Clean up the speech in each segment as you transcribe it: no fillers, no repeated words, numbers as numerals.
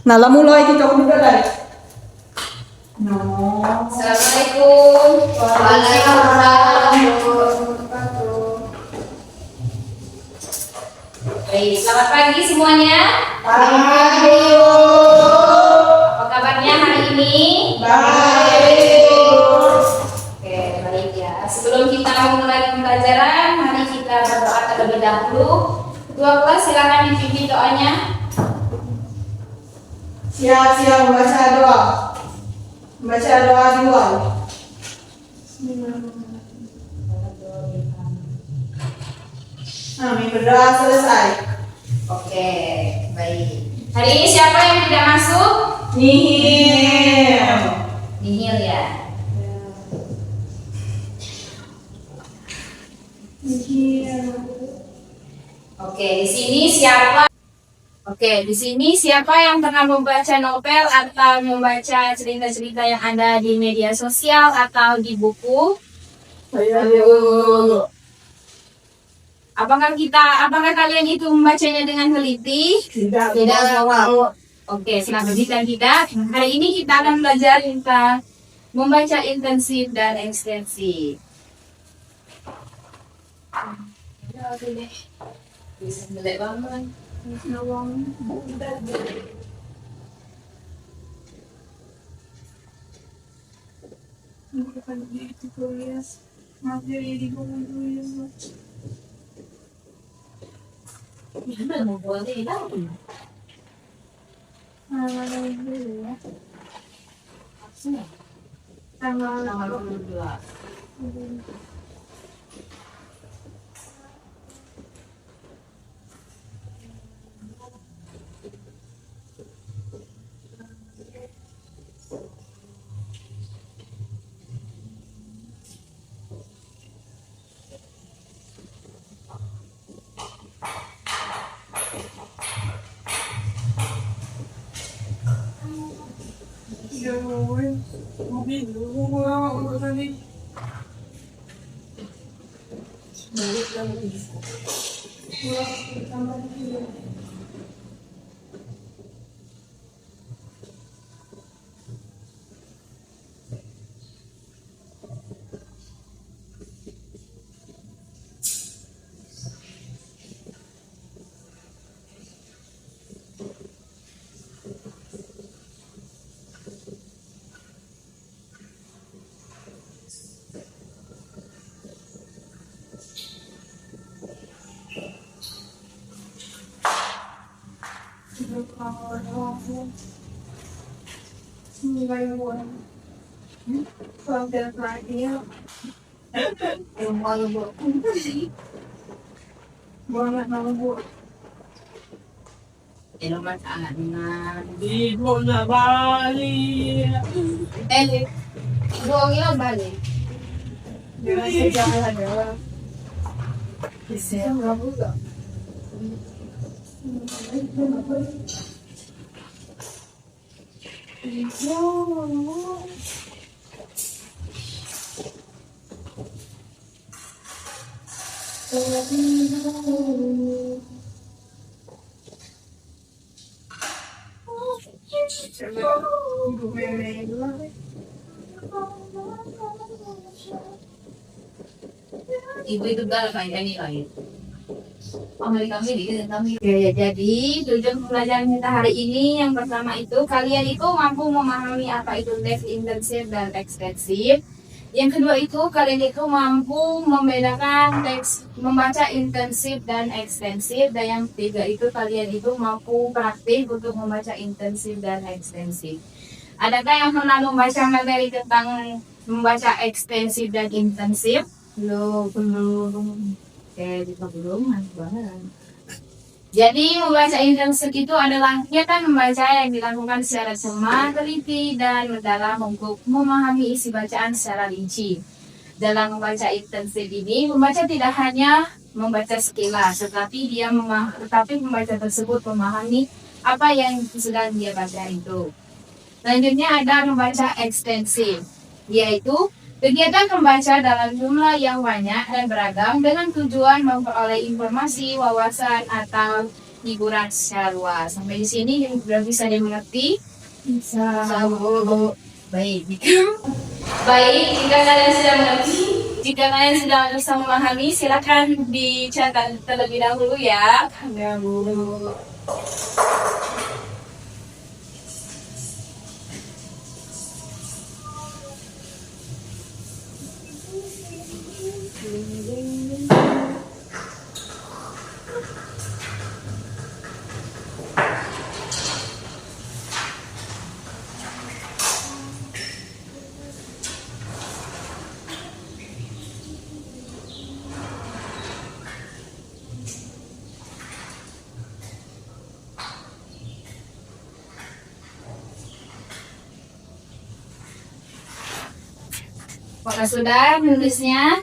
Nala mulai kita udah. No. Assalamualaikum. Waalaikumsalam. Baik, selamat pagi semuanya. Pagi. Apa kabarnya hari ini? Baik. Oke, baik ya. Sebelum kita memulai pembelajaran, mari kita berdoa terlebih dahulu. Ketua kelas silakan dipimpin doanya. Siap-siap membaca doa. Membaca doa dimulai. Amin, berdoa selesai. Oke, baik. Hari ini siapa yang tidak masuk? Nihil. Nihil ya. Oke, di sini siapa yang pernah membaca novel atau membaca cerita-cerita yang ada di media sosial atau di buku? Apakah kalian itu membacanya dengan teliti? Tidak. Oke, selamat dan tidak. Hari ini kita akan belajar tentang membaca intensif dan ekstensif. Bisa melek banget. Tanggal 22. Di Bona Bali. Balik. Ibu itu galak kayak ini lagi. Ya, jadi tujuan pembelajaran kita hari ini yang pertama itu kalian itu mampu memahami apa itu teks intensif dan ekstensif. Yang kedua itu kalian itu mampu membedakan teks membaca intensif dan ekstensif. Dan yang ketiga itu kalian itu mampu praktik untuk membaca intensif dan ekstensif. Adakah yang pernah membaca materi tentang membaca ekstensif dan intensif? Belum. Oke, juga belum, banget. Jadi membaca intensif itu adalah kegiatan membaca yang dilakukan secara cermat, teliti, dan mendalam untuk memahami isi bacaan secara rinci. Dalam membaca intensif ini, membaca tidak hanya membaca sekilas, tetapi pembaca tersebut memahami apa yang sedang dia baca itu. Selanjutnya ada membaca ekstensif, yaitu kegiatan membaca dalam jumlah yang banyak dan beragam dengan tujuan memperoleh informasi, wawasan, atau hiburan secara luas. Sampai di sini sudah bisa dimengerti? Bisa. Baik. Baik, jika kalian sudah mengerti, jika kalian sudah bisa memahami, silakan dicatat terlebih dahulu ya. Dahulu. Apakah sudah menulisnya?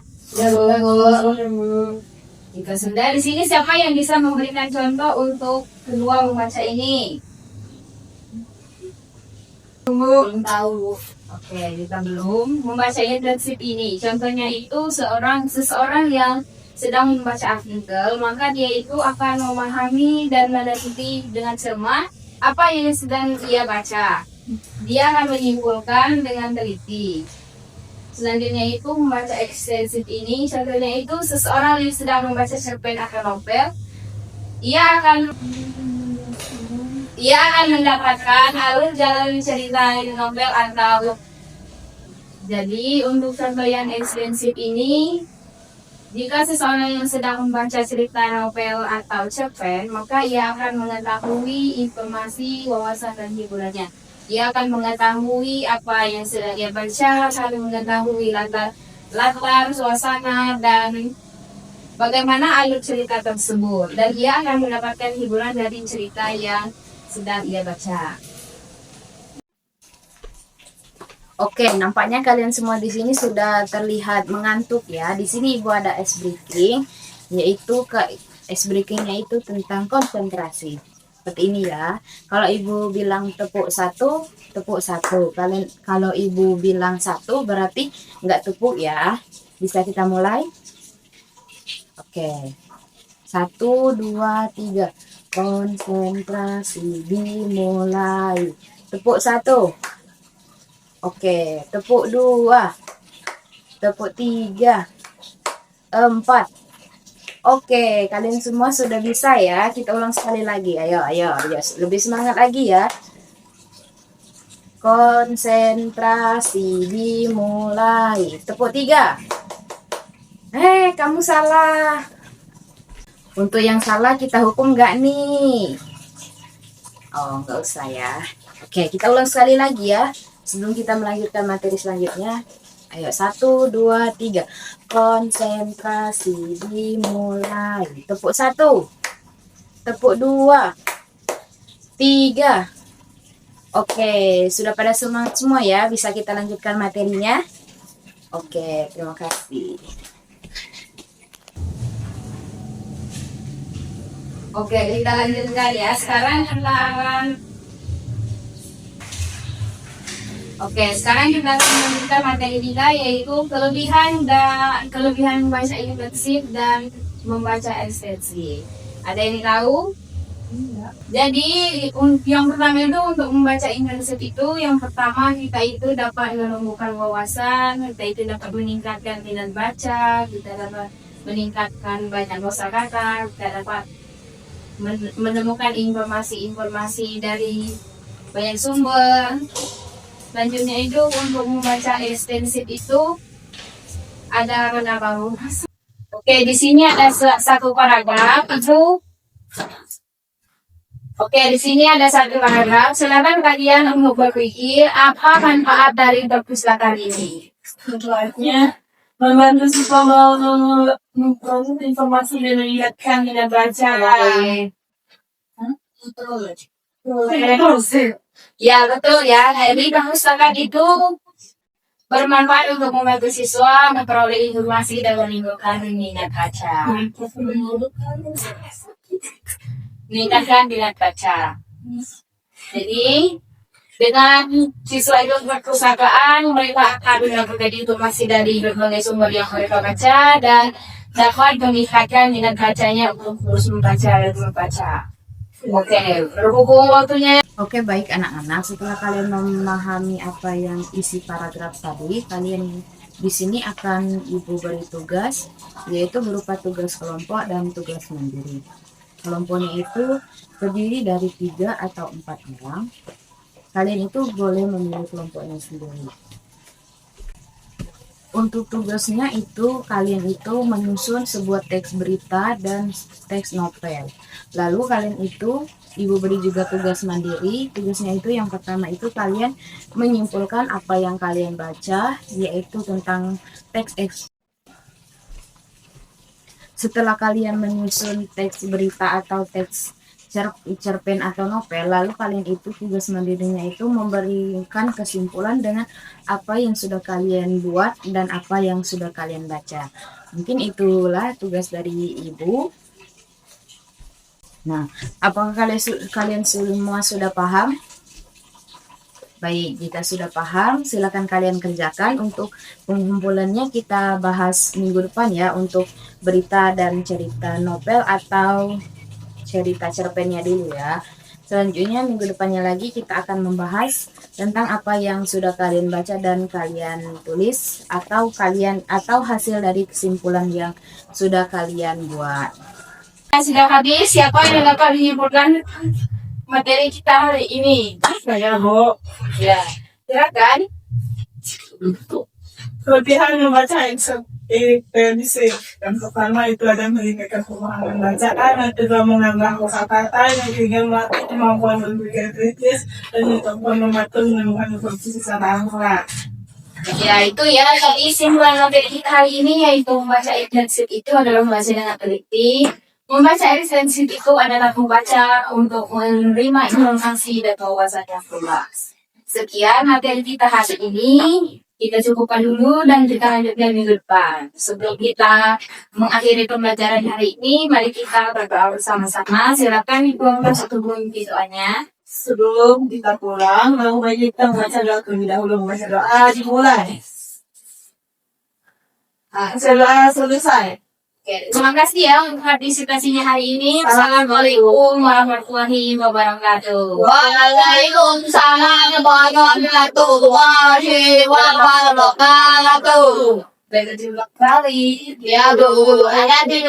Jika sudah, di sini siapa yang bisa memberikan contoh untuk kedua membaca ini? Belum tahu. Oke, kita belum membaca intensif ini. Contohnya itu seseorang yang sedang membaca artikel, maka dia itu akan memahami dan meneliti dengan cermat apa yang sedang ia baca. Dia akan menyimpulkan dengan teliti. Selanjutnya itu membaca ekstensif ini, contohnya itu seseorang yang sedang membaca cerpen atau novel, ia akan mendapatkan alur jalan cerita novel atau jadi untuk contoh yang ekstensif ini, jika seseorang yang sedang membaca cerita novel atau cerpen, maka ia akan mengetahui informasi, wawasan dan hiburannya. Ia akan mengetahui apa yang sedang ia baca, akan mengetahui latar suasana dan bagaimana alur cerita tersebut, dan ia akan mendapatkan hiburan dari cerita yang sedang ia baca. Oke, nampaknya kalian semua di sini sudah terlihat mengantuk ya. Di sini Ibu ada ice breaking, yaitu ice breakingnya itu tentang konsentrasi. Seperti ini ya. Kalau Ibu bilang tepuk satu. Kalau Ibu bilang satu berarti nggak tepuk ya. Bisa kita mulai? Oke. 1, 2, 3. Konsentrasi dimulai. Tepuk 1. Oke. Tepuk 2. Tepuk 3. 4. Oke, kalian semua sudah bisa ya. Kita ulang sekali lagi. Ayo. Lebih semangat lagi ya. Konsentrasi dimulai. Tepuk 3. Kamu salah. Untuk yang salah kita hukum nggak nih? Oh, nggak usah ya. Oke, kita ulang sekali lagi ya. Sebelum kita melanjutkan materi selanjutnya. Ayo, 1, 2, 3. Konsentrasi dimulai. Tepuk 1. Tepuk 2. 3. Oke, sudah pada semangat semua ya. Bisa kita lanjutkan materinya. Oke, terima kasih. Oke, kita lanjutkan ya. Sekarang kita akan melanjutkan materi kita, yaitu kelebihan membaca intensif dan membaca ekstensif. Ada yang tahu? Enggak. Jadi yang pertama itu untuk membaca intensif itu, yang pertama kita itu dapat menumbuhkan wawasan, kita itu dapat meningkatkan minat baca, kita dapat meningkatkan banyak kosakata, kita dapat menemukan informasi dari banyak sumber. Selanjutnya itu untuk membaca ekstensif itu ada apa? Oke, di sini ada satu paragraf itu. Oke, di sini ada satu paragraf. Silakan kalian untuk berpikir apa manfaat dari perpustakaan ini. Manfaatnya membantu siswa memproses informasi dan meningkatkan minat baca. Ya, betul ya. Jadi perpustakaan itu bermanfaat untuk membantu siswa memperoleh informasi dan meningkatkan minat baca. Meningkatkan minat baca. Jadi dengan siswa itu perpustakaan, mereka akan mendapatkan informasi dari berbagai sumber yang mereka baca dan dapat meningkatkan minat bacanya untuk terus membaca dan membaca. Oke, berhubung waktunya. Oke, baik anak-anak. Setelah kalian memahami apa yang isi paragraf tadi, kalian di sini akan Ibu beri tugas, yaitu berupa tugas kelompok dan tugas mandiri. Kelompoknya itu terdiri dari 3 atau 4 orang. Kalian itu boleh memilih kelompoknya sendiri. Untuk tugasnya itu kalian itu menyusun sebuah teks berita dan teks novel. Lalu kalian itu Ibu beri juga tugas mandiri. Tugasnya itu yang pertama itu kalian menyimpulkan apa yang kalian baca, yaitu tentang teks. Setelah kalian menyusun teks berita atau teks cerpen atau novel, lalu kalian itu tugas mandirinya itu memberikan kesimpulan dengan apa yang sudah kalian buat dan apa yang sudah kalian baca. Mungkin itulah tugas dari Ibu. Nah, apakah kalian semua sudah paham? Baik, jika sudah paham, silakan kalian kerjakan. Untuk pengumpulannya kita bahas minggu depan ya, untuk berita dan cerita novel atau cerita cerpennya dulu ya. Selanjutnya minggu depannya lagi kita akan membahas tentang apa yang sudah kalian baca dan kalian tulis atau hasil dari kesimpulan yang sudah kalian buat. Sudah habis, siapa yang dapat menyimpulkan materi kita hari ini? Saya, Bu. Ya, silakan. Kelebihan membaca edisi yang pertama itu ada meningkatkan pemahaman bacaan, yang kedua menambah kosakata, yang ketiga melatih kemampuan berpikir kritis, dan yang keempat mematuhi menemukan informasi secara akurat. Ya, itu ya tadi simpulan materi kita hari ini, yaitu membaca intensif itu adalah membaca dengan teliti. Membaca intensif itu adalah membaca untuk menerima informasi dan wawasan yang luas. Sekian materi kita hari ini. Kita cukupkan dulu dan kita lanjutkan minggu depan. Sebelum kita mengakhiri pembelajaran hari ini, mari kita berdoa bersama-sama. Silakan Ibu membaca satu bunyi doanya. Sebelum kita pulang, baik kita membaca doa terlebih dahulu. Membaca doa dimulai. Doa selesai. Oke, terima kasih ya untuk partisipasinya hari ini. Assalamualaikum warahmatullahi wabarakatuh. Waalaikumsalam warahmatullahi wabarakatuh. Berjumpa kembali. Ya, Bu, ada di